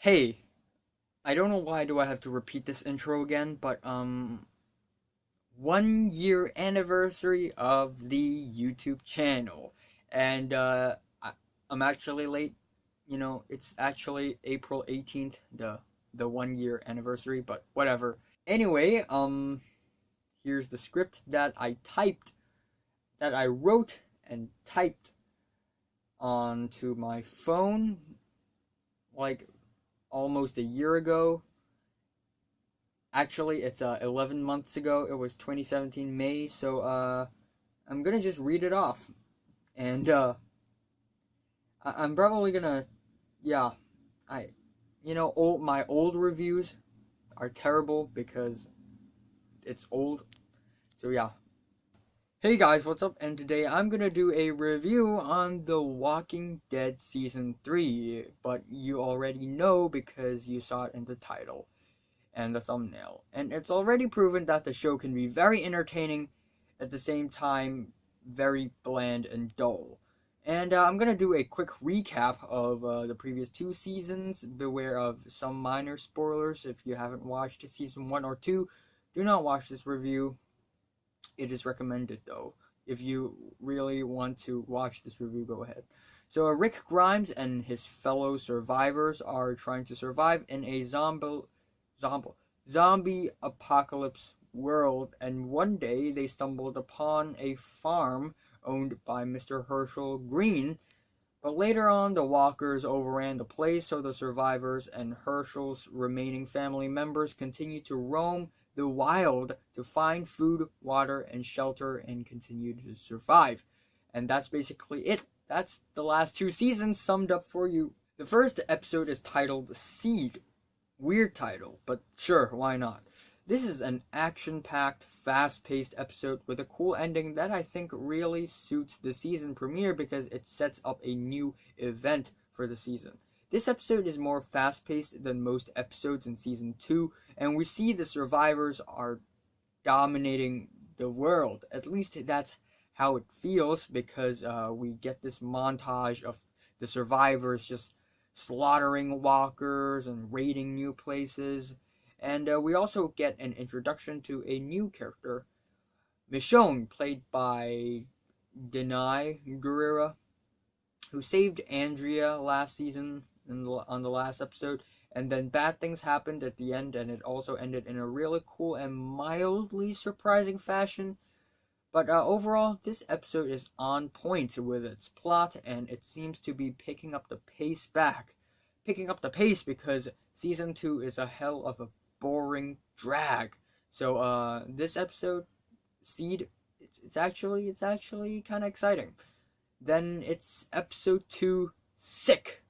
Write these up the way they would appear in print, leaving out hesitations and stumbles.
Hey, I don't know why do I have to repeat this intro again, but 1 year anniversary of the YouTube channel. And I'm actually late. It's actually April 18th, the 1 year anniversary, but whatever. Anyway, here's the script that I wrote and typed onto my phone like almost a year ago. Actually, it's 11 months ago. It was 2017 May, so I'm gonna just read it off, and I'm probably gonna, yeah, I, my old reviews are terrible because it's old. So yeah. Hey guys, what's up? And today I'm gonna do a review on The Walking Dead Season 3, but you already know because you saw it in the title and the thumbnail. And it's already proven that the show can be very entertaining, at the same time very bland and dull. And I'm going to do a quick recap of the previous two seasons. Beware of some minor spoilers if you haven't watched season 1 or 2. Do not watch this review. It is recommended though. If you really want to watch this review, go ahead. So Rick Grimes and his fellow survivors are trying to survive in a zombie apocalypse world, and one day they stumbled upon a farm owned by Mr. Herschel Green. But later on, the walkers overran the place, so the survivors and Herschel's remaining family members continue to roam the wild to find food, water, and shelter and continue to survive. And that's basically it. That's the last two seasons summed up for you. The first episode is titled Seed. Weird title, but sure, why not? This is an action-packed, fast-paced episode with a cool ending that I think really suits the season premiere because it sets up a new event for the season. This episode is more fast-paced than most episodes in season 2, and we see the survivors are dominating the world. At least that's how it feels because we get this montage of the survivors just slaughtering walkers and raiding new places. And we also get an introduction to a new character, Michonne, played by Denai Guerrera, who saved Andrea last season on the last episode. And then bad things happened at the end, and it also ended in a really cool and mildly surprising fashion. But overall, this episode is on point with its plot, and it seems to be picking up the pace back. Picking up the pace because season 2 is a hell of a boring drag. So this episode, Seed, it's actually kind of exciting. Then it's episode 2, Sick.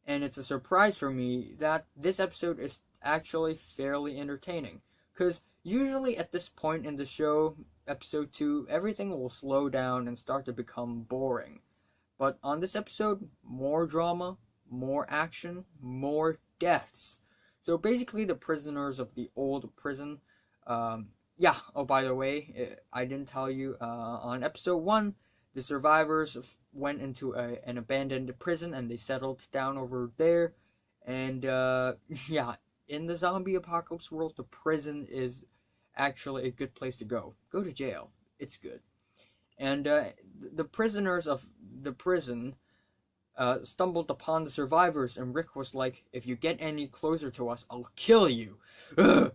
And it's a surprise for me that this episode is actually fairly entertaining. Because usually at this point in the show, episode 2, everything will slow down and start to become boring. But on this episode, more drama, more action, more deaths. So basically the prisoners of the old prison, oh by the way, I didn't tell you, on episode 1, the survivors went into an abandoned prison and they settled down over there. And yeah, in the zombie apocalypse world, the prison is actually a good place to go. Go to jail. It's good. And the prisoners of the prison stumbled upon the survivors, and Rick was like, if you get any closer to us, I'll kill you. Ugh.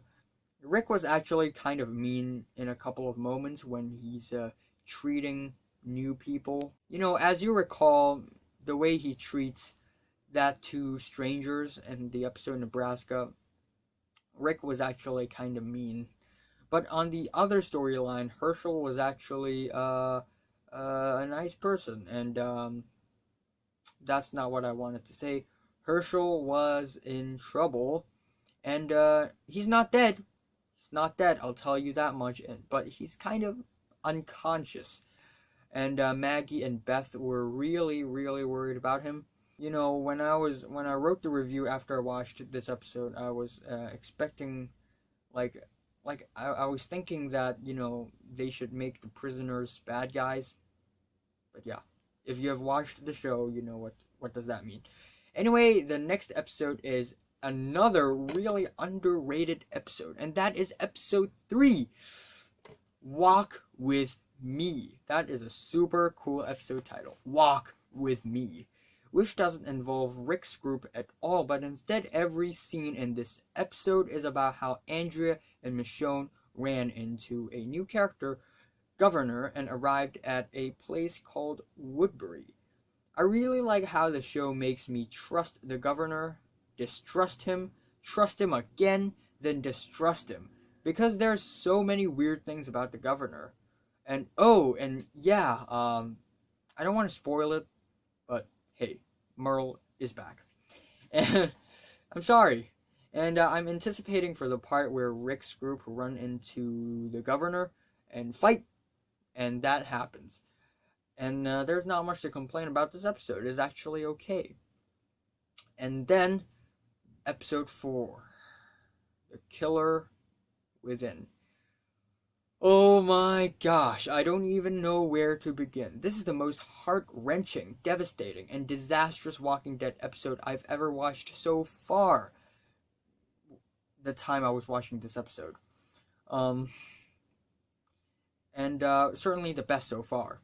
Rick was actually kind of mean in a couple of moments when he's treating new people. As you recall, the way he treats that two strangers in the episode Nebraska, Rick was actually kind of mean. But on the other storyline, Herschel was actually a nice person, and that's not what I wanted to say. Herschel was in trouble, and he's not dead. He's not dead, I'll tell you that much, but he's kind of unconscious. And Maggie and Beth were really, really worried about him. When I wrote the review after I watched this episode, I was expecting, like, I was thinking that they should make the prisoners bad guys. But yeah, if you have watched the show, you know what does that mean. Anyway, the next episode is another really underrated episode, and that is episode 3, Walk with Me. That is a super cool episode title, Walk with Me, which doesn't involve Rick's group at all, but instead every scene in this episode is about how Andrea and Michonne ran into a new character, Governor, and arrived at a place called Woodbury. I really like how the show makes me trust the Governor, distrust him, trust him again, then distrust him. Because there's so many weird things about the Governor. And yeah, I don't want to spoil it, but hey, Merle is back. And I'm sorry. And I'm anticipating for the part where Rick's group run into the Governor and fight, and that happens. And there's not much to complain about this episode. It's actually okay. And then, episode 4. The Killer Within. Oh my gosh, I don't even know where to begin. This is the most heart-wrenching, devastating, and disastrous Walking Dead episode I've ever watched so far. The time I was watching this episode. Certainly the best so far.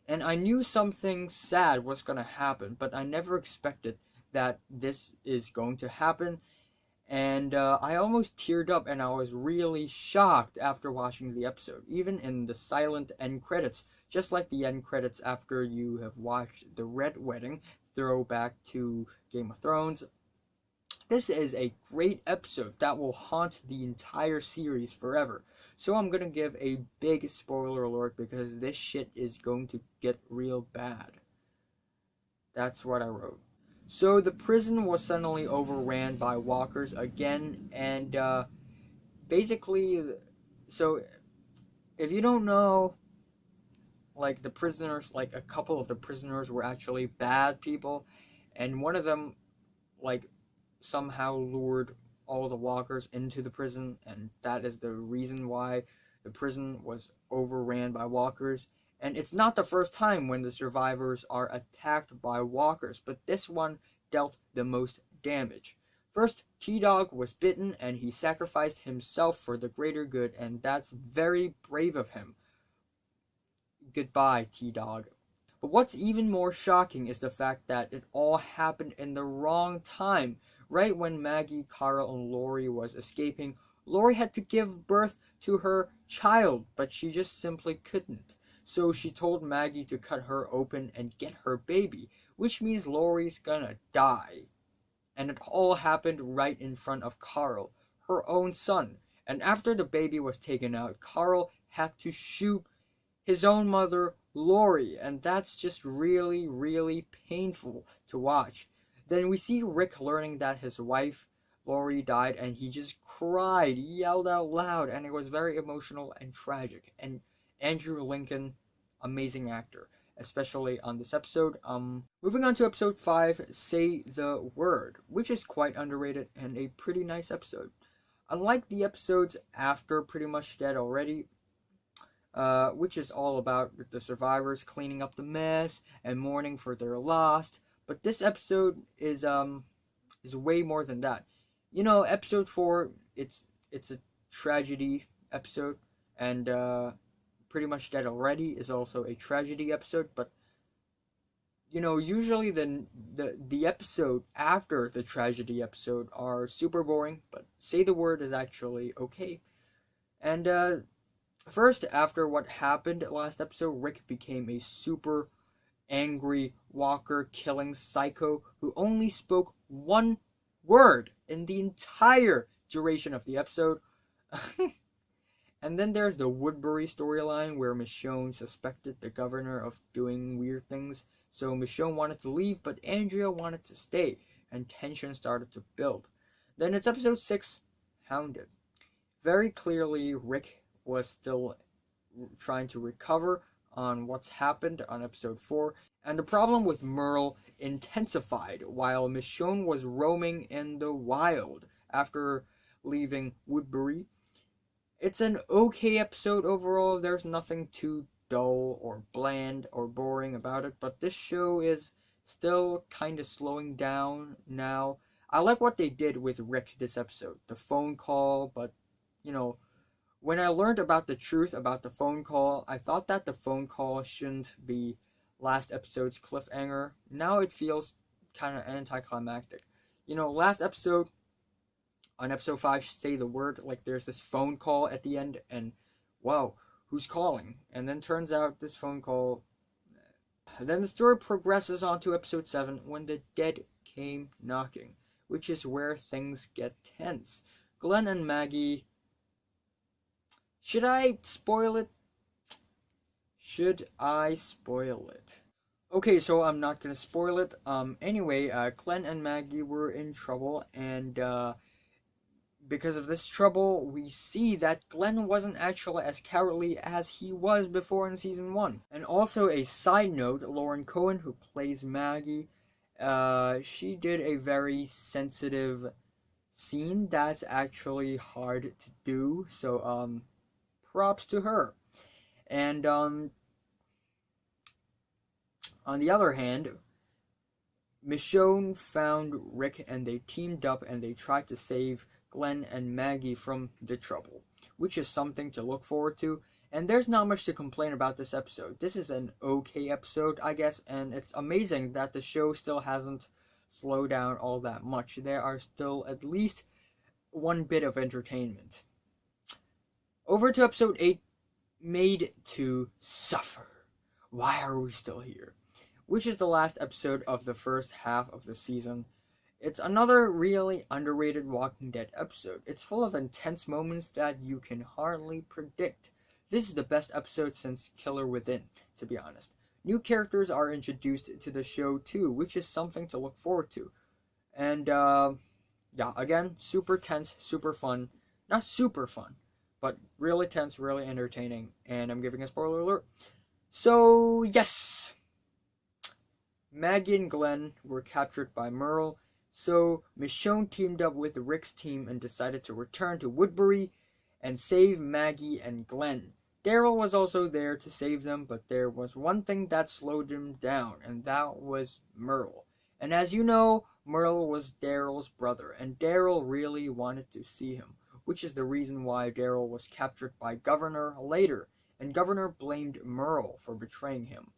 And I knew something sad was going to happen, but I never expected that this is going to happen. And I almost teared up, and I was really shocked after watching the episode, even in the silent end credits, just like the end credits after you have watched The Red Wedding, throwback to Game of Thrones. This is a great episode that will haunt the entire series forever. So I'm going to give a big spoiler alert because this shit is going to get real bad. That's what I wrote. So the prison was suddenly overran by walkers again, and basically, so if you don't know, like the prisoners, like a couple of the prisoners were actually bad people, and one of them, like, somehow lured all the walkers into the prison, and that is the reason why the prison was overran by walkers. And it's not the first time when the survivors are attacked by walkers, but this one dealt the most damage. First, T-Dog was bitten, and he sacrificed himself for the greater good, and that's very brave of him. Goodbye, T-Dog. But what's even more shocking is the fact that it all happened in the wrong time. Right when Maggie, Carl, and Lori was escaping, Lori had to give birth to her child, but she just simply couldn't. So she told Maggie to cut her open and get her baby, which means Lori's gonna die. And it all happened right in front of Carl, her own son. And after the baby was taken out, Carl had to shoot his own mother, Lori, and that's just really, really painful to watch. Then we see Rick learning that his wife, Lori, died, and he just cried, yelled out loud, and it was very emotional and tragic. And Andrew Lincoln, amazing actor, especially on this episode. Moving on to episode 5, Say the Word, which is quite underrated and a pretty nice episode. Unlike the episodes after Pretty Much Dead Already, which is all about the survivors cleaning up the mess and mourning for their lost. But this episode is way more than that. You know, episode 4, it's a tragedy episode, and Pretty Much Dead Already is also a tragedy episode. But you know, usually the episode after the tragedy episode are super boring. But Say the Word is actually okay, and first, after what happened last episode, Rick became a super angry walker killing psycho who only spoke one word in the entire duration of the episode. And then there's the Woodbury storyline where Michonne suspected the governor of doing weird things. So Michonne wanted to leave, but Andrea wanted to stay, and tension started to build. Then it's episode 6, Hounded. Very clearly, Rick was still trying to recover on what's happened on episode 4, and the problem with Merle intensified while Michonne was roaming in the wild after leaving Woodbury. It's an okay episode overall. There's nothing too dull or bland or boring about it, but this show is still kind of slowing down now. I like what they did with Rick this episode. The phone call, but you know, when I learned about the truth about the phone call, I thought that the phone call shouldn't be last episode's cliffhanger. Now it feels kind of anticlimactic. Last episode, on episode 5, say the word, like there's this phone call at the end, and wow, who's calling? And then turns out this phone call. Then the story progresses on to episode 7 when the dead came knocking, which is where things get tense. Glenn and Maggie. Should I spoil it? Okay, so I'm not gonna spoil it. Anyway, Glenn and Maggie were in trouble, and because of this trouble, we see that Glenn wasn't actually as cowardly as he was before in season 1. And also, a side note, Lauren Cohen, who plays Maggie, she did a very sensitive scene that's actually hard to do, so props to her. And on the other hand, Michonne found Rick and they teamed up and they tried to save Glenn and Maggie from the trouble, which is something to look forward to. And there's not much to complain about this episode. This is an okay episode, I guess, and it's amazing that the show still hasn't slowed down all that much. There are still at least one bit of entertainment. Over to episode 8, Made to Suffer. Why are we still here? Which is the last episode of the first half of the season. It's another really underrated Walking Dead episode. It's full of intense moments that you can hardly predict. This is the best episode since Killer Within, to be honest. New characters are introduced to the show too, which is something to look forward to. And yeah, again, super tense, super fun. Not super fun, but really tense, really entertaining. And I'm giving a spoiler alert. So, yes! Maggie and Glenn were captured by Merle, so Michonne teamed up with Rick's team and decided to return to Woodbury and save Maggie and Glenn. Daryl was also there to save them, but there was one thing that slowed them down, and that was Merle. And as you know, Merle was Daryl's brother, and Daryl really wanted to see him, which is the reason why Daryl was captured by Governor later, and Governor blamed Merle for betraying him.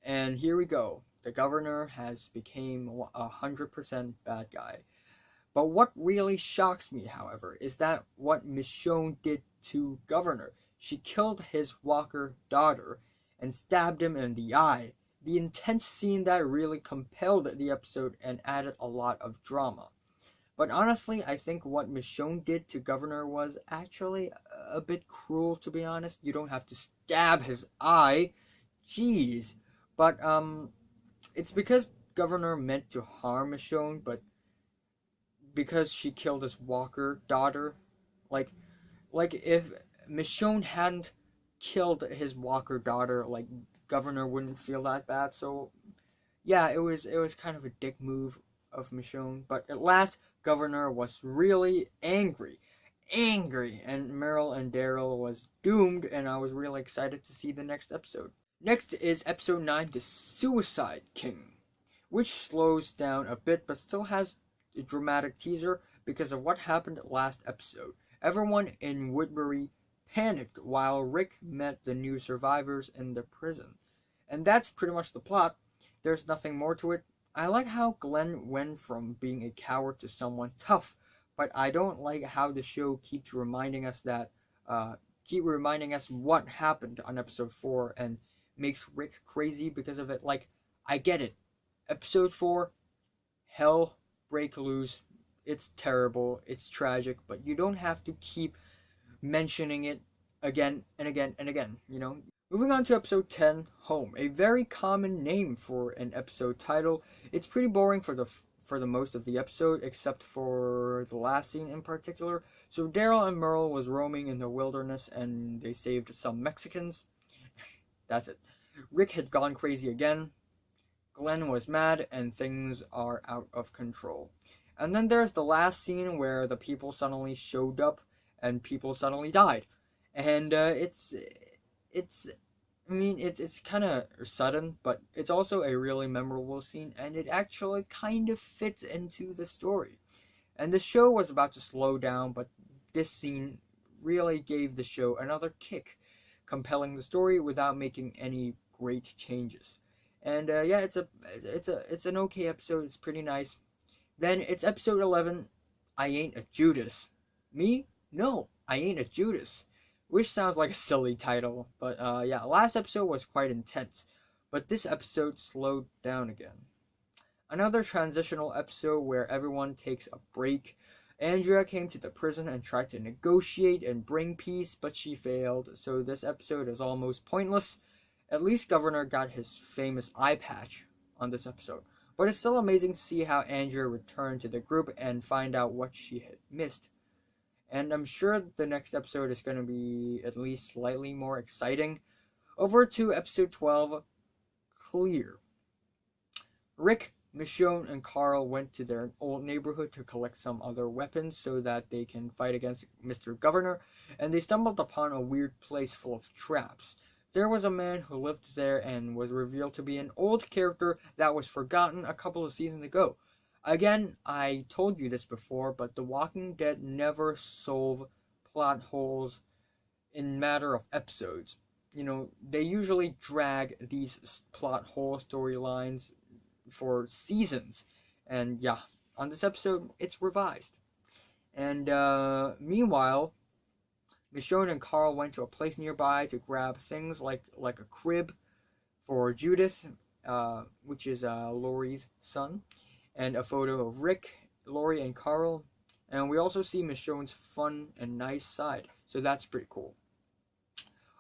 And here we go. The Governor has become 100% bad guy. But what really shocks me, however, is that what Michonne did to Governor. She killed his Walker daughter and stabbed him in the eye. The intense scene that really compelled the episode and added a lot of drama. But honestly, I think what Michonne did to Governor was actually a bit cruel, to be honest. You don't have to stab his eye. Jeez. But, it's because Governor meant to harm Michonne, but because she killed his Walker daughter. Like if Michonne hadn't killed his Walker daughter, like, Governor wouldn't feel that bad. So, yeah, it was kind of a dick move of Michonne. But at last, Governor was really angry, and Merle and Daryl was doomed, and I was really excited to see the next episode. Next is episode 9, The Suicide King, which slows down a bit but still has a dramatic teaser because of what happened last episode. Everyone in Woodbury panicked while Rick met the new survivors in the prison. And that's pretty much the plot. There's nothing more to it. I like how Glenn went from being a coward to someone tough, but I don't like how the show keeps reminding us what happened on episode 4 and makes Rick crazy because of it. Like, I get it. Episode 4, hell break loose. It's terrible. It's tragic, but you don't have to keep mentioning it again and again and again, you know? Moving on to episode 10, Home. A very common name for an episode title. It's pretty boring for the most of the episode, except for the last scene in particular. So Daryl and Merle was roaming in the wilderness and they saved some Mexicans. That's it. Rick had gone crazy again. Glenn was mad and things are out of control. And then there's the last scene where the people suddenly showed up and people suddenly died. And it's I mean, it's kind of sudden, but it's also a really memorable scene, and it actually kind of fits into the story. And the show was about to slow down, but this scene really gave the show another kick, compelling the story without making any great changes. And yeah, it's an okay episode. It's pretty nice. Then it's episode 11. I ain't a Judas. Me? No, I ain't a Judas. Which sounds like a silly title, but yeah, last episode was quite intense, but this episode slowed down again. Another transitional episode where everyone takes a break. Andrea came to the prison and tried to negotiate and bring peace, but she failed, so this episode is almost pointless. At least Governor got his famous eye patch on this episode. But it's still amazing to see how Andrea returned to the group and find out what she had missed. And I'm sure the next episode is going to be at least slightly more exciting. Over to episode 12, Clear. Rick, Michonne, and Carl went to their old neighborhood to collect some other weapons so that they can fight against Mr. Governor, and they stumbled upon a weird place full of traps. There was a man who lived there and was revealed to be an old character that was forgotten a couple of seasons ago. Again, I told you this before, but The Walking Dead never solve plot holes in matter of episodes. You know, they usually drag these plot hole storylines for seasons. And yeah, on this episode, it's revised. And meanwhile, Michonne and Carl went to a place nearby to grab things like a crib for Judith, which is Lori's son, and a photo of Rick, Lori, and Carl. And we also see Michonne's fun and nice side, so that's pretty cool.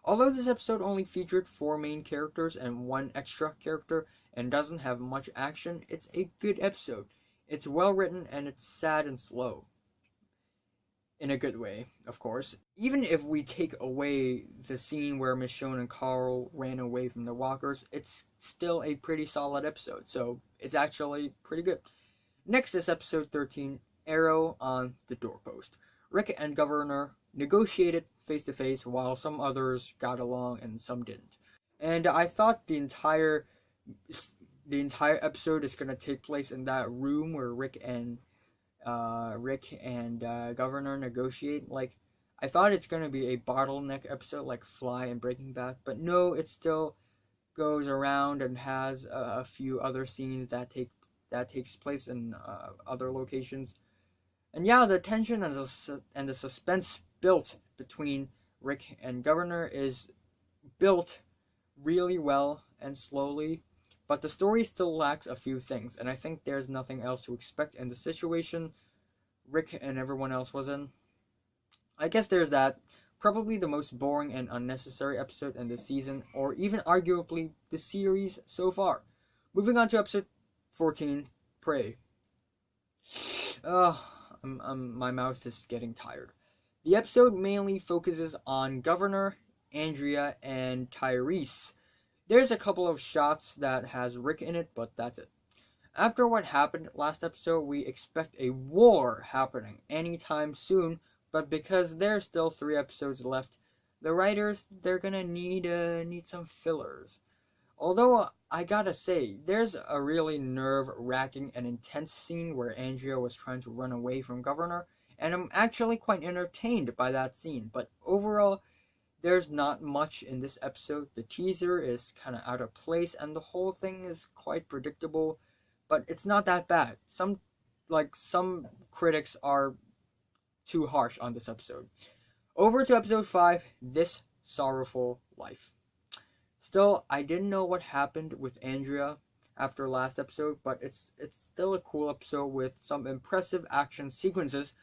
Although this episode only featured 4 main characters and 1 extra character and doesn't have much action, it's a good episode. It's well written and it's sad and slow. In a good way, of course. Even if we take away the scene where Michonne and Carl ran away from the walkers, it's still a pretty solid episode, so it's actually pretty good. Next is episode 13, Arrow on the Doorpost. Rick and Governor negotiated face to face while some others got along and some didn't. And I thought the entire episode is gonna take place in that room where Rick and Governor negotiate. Like, I thought it's gonna be a bottleneck episode like Fly and Breaking Bad, but no, it still goes around and has a few other scenes that takes place in other locations. And yeah, the tension and the suspense built between Rick and Governor is built really well and slowly, but the story still lacks a few things, and I think there's nothing else to expect in the situation Rick and everyone else was in. I guess there's that. Probably the most boring and unnecessary episode in the season, or even arguably the series so far. Moving on to episode 14, Prey. My mouth is getting tired. The episode mainly focuses on Governor, Andrea, and Tyrese. There's a couple of shots that has Rick in it, but that's it. After what happened last episode, we expect a war happening anytime soon, but because there's still 3 episodes left, the writers, they're gonna need some fillers. Although, I gotta say, there's a really nerve-wracking and intense scene where Andrea was trying to run away from Governor, and I'm actually quite entertained by that scene, but overall, there's not much in this episode. The teaser is kind of out of place, and the whole thing is quite predictable, but it's not that bad. Some critics are too harsh on this episode. Over to episode 5, This Sorrowful Life. Still, I didn't know what happened with Andrea after last episode, but it's still a cool episode with some impressive action sequences.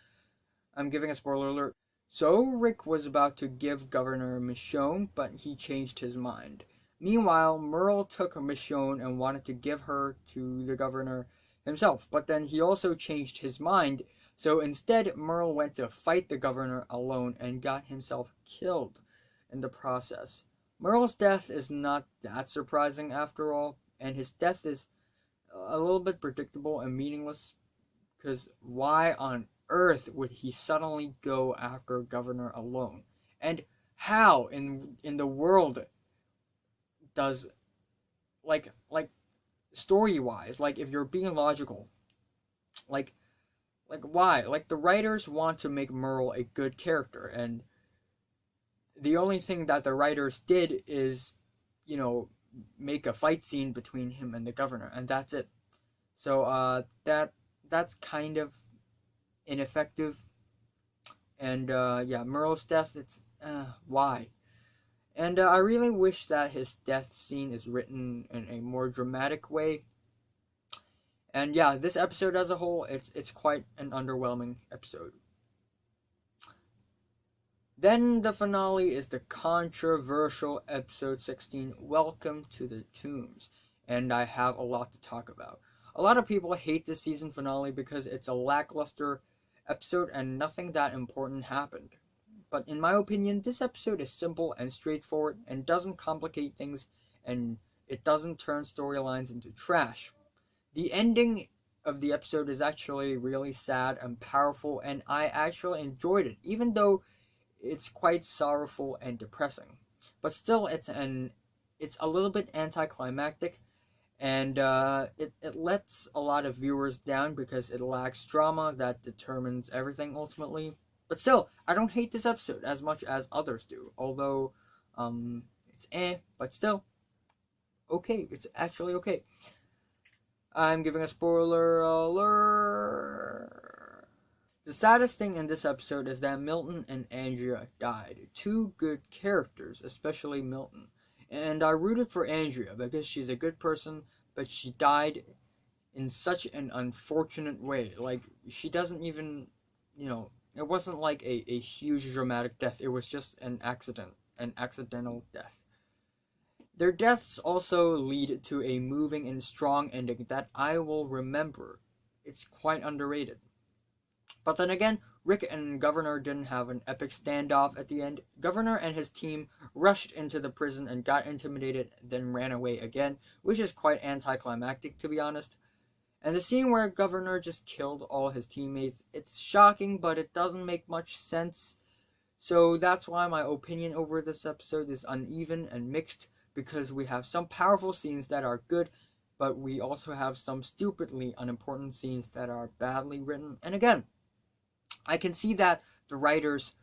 I'm giving a spoiler alert. So, Rick was about to give Governor Michonne, but he changed his mind. Meanwhile, Merle took Michonne and wanted to give her to the Governor himself, but then he also changed his mind, so instead Merle went to fight the Governor alone and got himself killed in the process. Merle's death is not that surprising after all, and his death is a little bit predictable and meaningless, because why on earth would he suddenly go after Governor alone? And how in the world does, like story wise, like if you're being logical, like why? Like the writers want to make Merle a good character, and the only thing that the writers did is, you know, make a fight scene between him and the governor, and that's it. So that's kind of ineffective. And yeah, Merle's death, it's why? And I really wish that his death scene is written in a more dramatic way. And yeah, this episode as a whole, it's quite an underwhelming episode. Then the finale is the controversial episode 16, Welcome to the Tombs. And I have a lot to talk about. A lot of people hate this season finale because it's a lackluster episode and nothing that important happened. But in my opinion, this episode is simple and straightforward and doesn't complicate things, and it doesn't turn storylines into trash. The ending of the episode is actually really sad and powerful, and I actually enjoyed it, even though it's quite sorrowful and depressing. But still, it's a little bit anticlimactic, and it lets a lot of viewers down because it lacks drama that determines everything ultimately. But still, I don't hate this episode as much as others do, although it's but still okay. It's actually okay. I'm giving a spoiler alert. The saddest thing in this episode is that Milton and Andrea died. Two good characters, especially Milton. And I rooted for Andrea because she's a good person, but she died in such an unfortunate way. Like, she doesn't even, it wasn't like a huge dramatic death. It was just an accidental death. Their deaths also lead to a moving and strong ending that I will remember. It's quite underrated. But then again, Rick and Governor didn't have an epic standoff at the end. Governor and his team rushed into the prison and got intimidated, then ran away again, which is quite anticlimactic, to be honest. And the scene where Governor just killed all his teammates, it's shocking, but it doesn't make much sense. So that's why my opinion over this episode is uneven and mixed, because we have some powerful scenes that are good, but we also have some stupidly unimportant scenes that are badly written. And again, I can see that the writers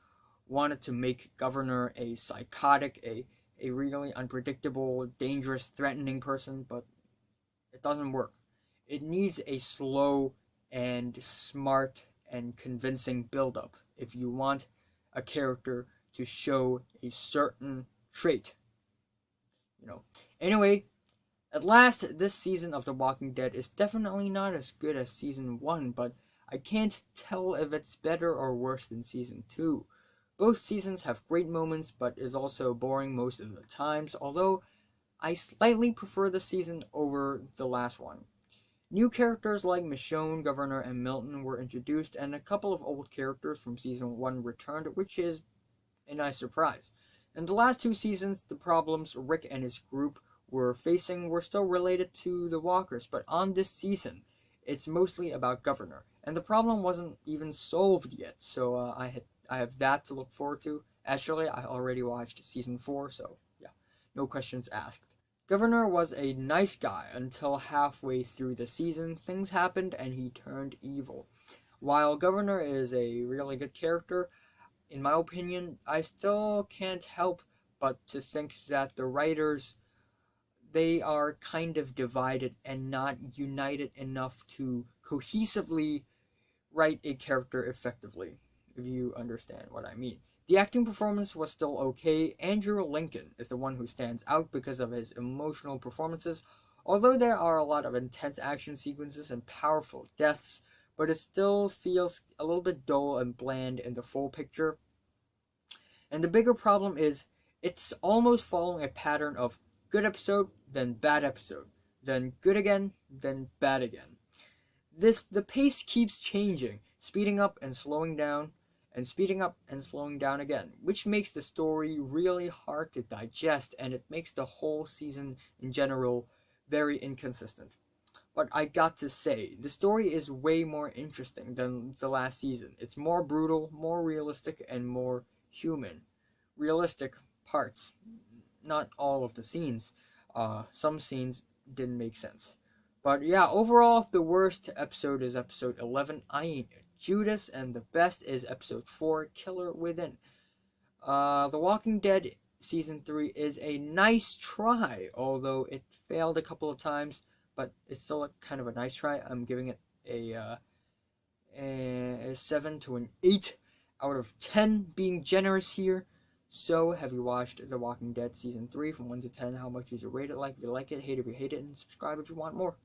wanted to make Governor a psychotic, a really unpredictable, dangerous, threatening person, but it doesn't work. It needs a slow and smart and convincing build-up if you want a character to show a certain trait. Anyway, at last, this season of The Walking Dead is definitely not as good as season 1, but I can't tell if it's better or worse than season 2. Both seasons have great moments, but is also boring most of the times, although I slightly prefer this season over the last one. New characters like Michonne, Governor, and Milton were introduced, and a couple of old characters from season 1 returned, which is a nice surprise. In the last 2 seasons, the problems Rick and his group were facing were still related to the walkers, but on this season, it's mostly about Governor, and the problem wasn't even solved yet, so I have that to look forward to. Actually, I already watched season 4, so yeah, no questions asked. Governor was a nice guy until halfway through the season. Things happened and he turned evil. While Governor is a really good character, in my opinion, I still can't help but to think that the writers, they are kind of divided and not united enough to cohesively write a character effectively, if you understand what I mean. The acting performance was still okay. Andrew Lincoln is the one who stands out because of his emotional performances, although there are a lot of intense action sequences and powerful deaths, but it still feels a little bit dull and bland in the full picture. And the bigger problem is, it's almost following a pattern of good episode, then bad episode, then good again, then bad again. The pace keeps changing, speeding up and slowing down, and speeding up and slowing down again, which makes the story really hard to digest, and it makes the whole season in general very inconsistent. But I got to say, the story is way more interesting than the last season. It's more brutal, more realistic, and more human. Realistic parts, not all of the scenes. Some scenes didn't make sense. But yeah, overall, the worst episode is episode 11, I Ain't Judas, and the best is episode 4, Killer Within. The Walking Dead season 3 is a nice try, although it failed a couple of times, but it's still kind of a nice try. I'm giving it a 7 to an 8 out of 10, being generous here. So, have you watched The Walking Dead season 3 from 1 to 10? How much would you rate it? Like if you like it, hate if you hate it, and subscribe if you want more.